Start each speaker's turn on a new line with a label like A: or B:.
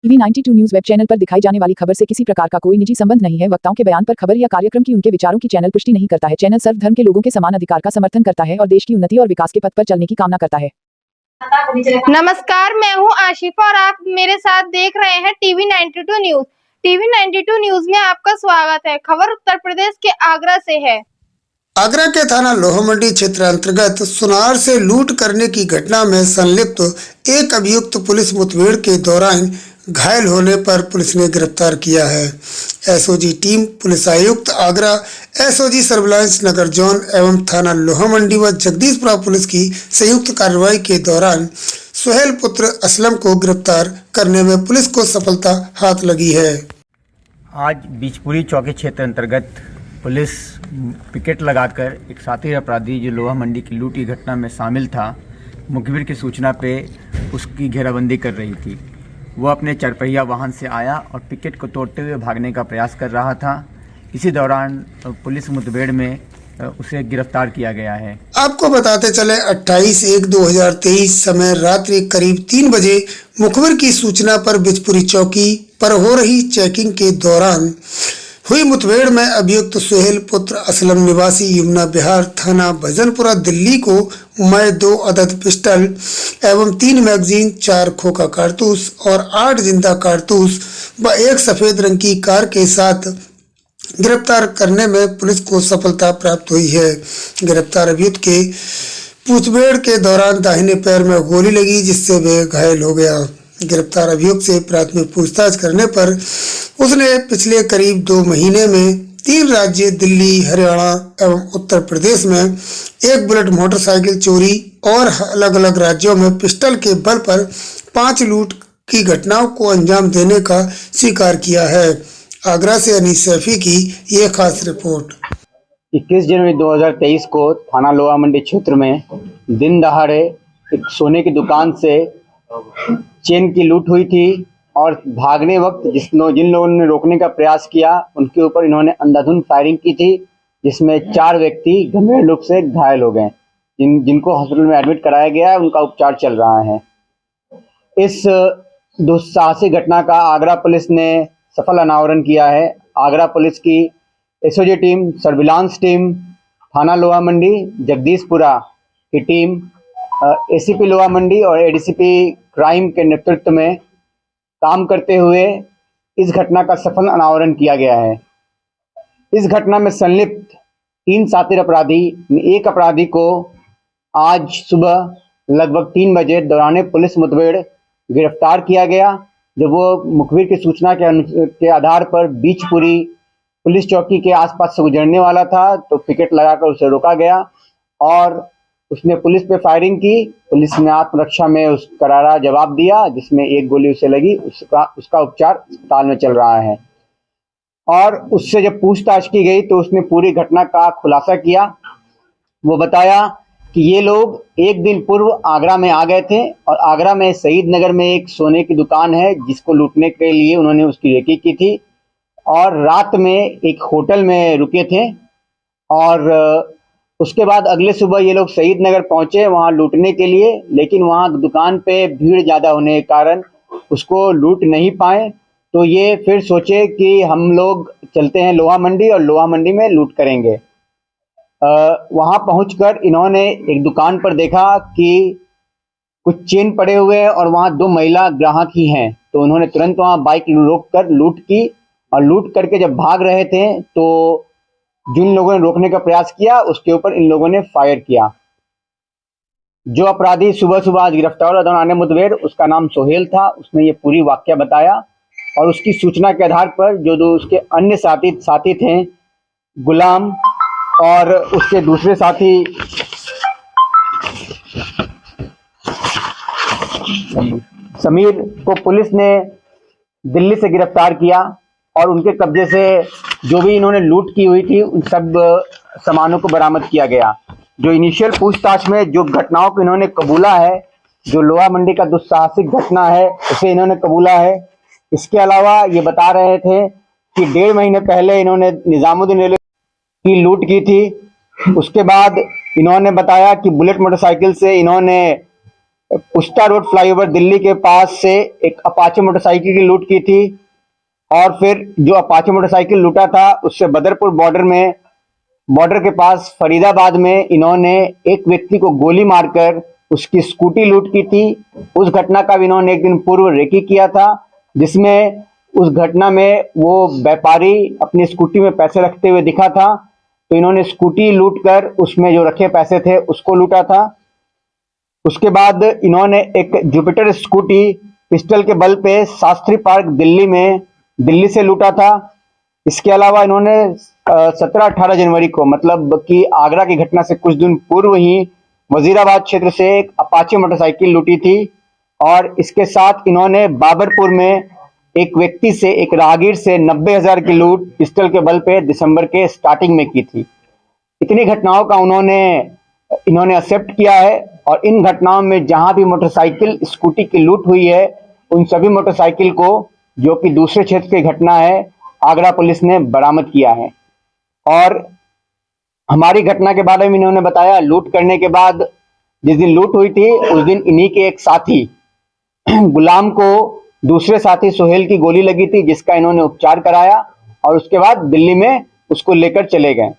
A: TV 92 news web channel पर दिखाई जाने वाली खबर से किसी प्रकार का कोई निजी संबंध नहीं है। वक्ताओं के बयान पर खबर या कार्यक्रम की उनके विचारों की चैनल पुष्टि नहीं करता है। चैनल सर्वधर्म के लोगों के समान अधिकार का समर्थन करता है और देश की उन्नति और विकास के पथ पर चलने की कामना करता है।
B: नमस्कार, मैं हूं आशिफा और आप मेरे साथ देख रहे हैं टीवी 92 न्यूज। टीवी 92 न्यूज में आपका स्वागत है। खबर उत्तर प्रदेश के आगरा से है।
C: आगरा के थाना लोहामंडी क्षेत्र अंतर्गत सुनार से लूट करने की घटना में संलिप्त एक अभियुक्त पुलिस मुठभेड़ के दौरान घायल होने पर पुलिस ने गिरफ्तार किया है। एसओजी टीम, पुलिस आयुक्त आगरा, एसओजी सर्विलांस नगर जोन एवं थाना लोहामंडी व जगदीशपुरा पुलिस की संयुक्त कार्रवाई के दौरान सुहेल पुत्र असलम को गिरफ्तार करने में पुलिस को सफलता हाथ लगी है।
D: आज बीचपुरी चौकी क्षेत्र अंतर्गत पुलिस पिकेट लगाकर एक शातिर अपराधी जो लोहामंडी की लूट की घटना में शामिल था, मुखबिर की सूचना पे उसकी घेराबंदी कर रही थी। वह अपने चारपहिया वाहन से आया और पिकेट को तोड़ते हुए भागने का प्रयास कर रहा था। इसी दौरान पुलिस मुठभेड़ में उसे गिरफ्तार किया गया है।
C: आपको बताते चले 28/1/2023 समय रात्रि करीब 3 बजे मुखबिर की सूचना पर बिचपुरी चौकी पर हो रही चेकिंग के दौरान हुई मुठभेड़ में अभियुक्त सुहेल पुत्र असलम निवासी यमुना बिहार थाना भजनपुरा दिल्ली को मैं 2 अदद पिस्टल एवं 3 मैगजीन, 4 खोखा कारतूस और 8 जिंदा कारतूस व एक सफेद रंग की कार के साथ गिरफ्तार करने में पुलिस को सफलता प्राप्त हुई है। गिरफ्तार अभियुक्त के पूछताछ के दौरान दाहिने पैर में गोली लगी जिससे वह घायल हो गया। गिरफ्तार अभियुक्त से प्राथमिक पूछताछ करने पर उसने पिछले करीब 2 महीने में 3 राज्य दिल्ली, हरियाणा एवं उत्तर प्रदेश में एक बुलेट मोटरसाइकिल चोरी और अलग अलग राज्यों में पिस्टल के बल पर 5 लूट की घटनाओं को अंजाम देने का स्वीकार किया है। आगरा से अनीस सैफी की ये खास रिपोर्ट।
E: 21 जनवरी 2023 को थाना लोहामंडी क्षेत्र में दिन दहाड़े एक सोने की दुकान से चेन की लूट हुई थी और भागने वक्त जिन लोगों ने रोकने का प्रयास किया उनके ऊपर इन्होंने अंधाधुंध फायरिंग की थी, जिसमें 4 व्यक्ति गंभीर रूप से घायल हो गए। जिनको हॉस्पिटल में एडमिट कराया गया है, उनका उपचार चल रहा है। इस दुस्साहसिक घटना का आगरा पुलिस ने सफल अनावरण किया है। आगरा पुलिस की एसओजी टीम, सर्विलांस टीम, थाना लोहामंडी, जगदीशपुरा की टीम, एसीपी लोहामंडी और एडीसीपी क्राइम के नेतृत्व में काम करते हुए इस घटना का सफल अनावरण किया गया है। इस घटना में संलिप्त 3 शातिर अपराधी, एक अपराधी को आज सुबह लगभग 3 बजे दौरान पुलिस मुठभेड़ गिरफ्तार किया गया। जब वो मुखबिर की सूचना के आधार पर बीचपुरी पुलिस चौकी के आसपास से गुजरने वाला था तो पिकेट लगाकर उसे रोका गया और उसने पुलिस पे फायरिंग की। पुलिस ने आत्मरक्षा में उस करारा जवाब दिया, जिसमें एक गोली उसे लगी। उसका उपचार अस्पताल में चल रहा है। और उससे जब पूछताछ की गई तो उसने पूरी घटना का खुलासा किया। वो बताया कि ये लोग एक दिन पूर्व आगरा में आ गए थे और आगरा में शहीद नगर में एक सोने की दुकान है जिसको लूटने के लिए उन्होंने उसकी रेकी की थी और रात में एक होटल में रुके थे और उसके बाद अगले सुबह ये लोग शहीद नगर पहुंचे वहां लूटने के लिए, लेकिन वहां दुकान पे भीड़ ज़्यादा होने के कारण उसको लूट नहीं पाए। तो ये फिर सोचे कि हम लोग चलते हैं लोहामंडी और लोहामंडी में लूट करेंगे। वहां पहुंचकर इन्होंने एक दुकान पर देखा कि कुछ चेन पड़े हुए हैं और वहां 2 महिला ग्राहक ही हैं। तो उन्होंने तुरंत वहां बाइक रोक कर लूट की और लूट करके जब भाग रहे थे तो जिन लोगों ने रोकने का प्रयास किया उसके ऊपर इन लोगों ने फायर किया। जो अपराधी सुबह सुबह आज गिरफ्तार हुआ दौरान मुठभेड़, उसका नाम सोहेल था। उसने ये पूरी वाकया बताया और उसकी सूचना के आधार पर जो उसके अन्य साथी थे, गुलाम और उसके दूसरे साथी समीर को पुलिस ने दिल्ली से गिरफ्तार किया और उनके कब्जे से जो भी इन्होंने लूट की हुई थी उन सब सामानों को बरामद किया गया। जो इनिशियल पूछताछ में जो घटनाओं को इन्होंने कबूला है, जो लोहामंडी का दुस्साहसिक घटना है उसे इन्होंने कबूला है। इसके अलावा ये बता रहे थे कि 1.5 महीने पहले इन्होंने निजामुद्दीन रेलवे की लूट की थी। उसके बाद इन्होंने बताया कि बुलेट मोटरसाइकिल से इन्होंने पुस्ता रोड फ्लाईओवर दिल्ली के पास से एक अपाचे मोटरसाइकिल की लूट की थी और फिर जो अपाचे मोटरसाइकिल लूटा था उससे बदरपुर बॉर्डर के पास फरीदाबाद में इन्होंने एक व्यक्ति को गोली मारकर उसकी स्कूटी लूट की थी। उस घटना का भी इन्होंने एक दिन पूर्व रेकी किया था, जिसमें उस घटना में वो व्यापारी अपनी स्कूटी में पैसे रखते हुए दिखा था, तो इन्होंने स्कूटी लूट कर उसमें जो रखे पैसे थे उसको लूटा था। उसके बाद इन्होंने एक जुपिटर स्कूटी पिस्टल के बल पे शास्त्री पार्क दिल्ली से लूटा था। इसके अलावा इन्होंने 17-18 जनवरी को, मतलब कि आगरा की घटना से कुछ दिन पूर्व ही वजीराबाद क्षेत्र से एक अपाचे मोटरसाइकिल लूटी थी और इसके साथ इन्होंने बाबरपुर में एक व्यक्ति से, एक राहगीर से 90,000 की लूट पिस्टल के बल पे दिसंबर के स्टार्टिंग में की थी। इतनी घटनाओं का इन्होंने एक्सेप्ट किया है और इन घटनाओं में जहां भी मोटरसाइकिल स्कूटी की लूट हुई है उन सभी मोटरसाइकिल को, जो कि दूसरे क्षेत्र की घटना है, आगरा पुलिस ने बरामद किया है। और हमारी घटना के बारे में इन्होंने बताया, लूट करने के बाद जिस दिन लूट हुई थी उस दिन इन्हीं के एक साथी गुलाम को दूसरे साथी सोहेल की गोली लगी थी, जिसका इन्होंने उपचार कराया और उसके बाद दिल्ली में उसको लेकर चले गए।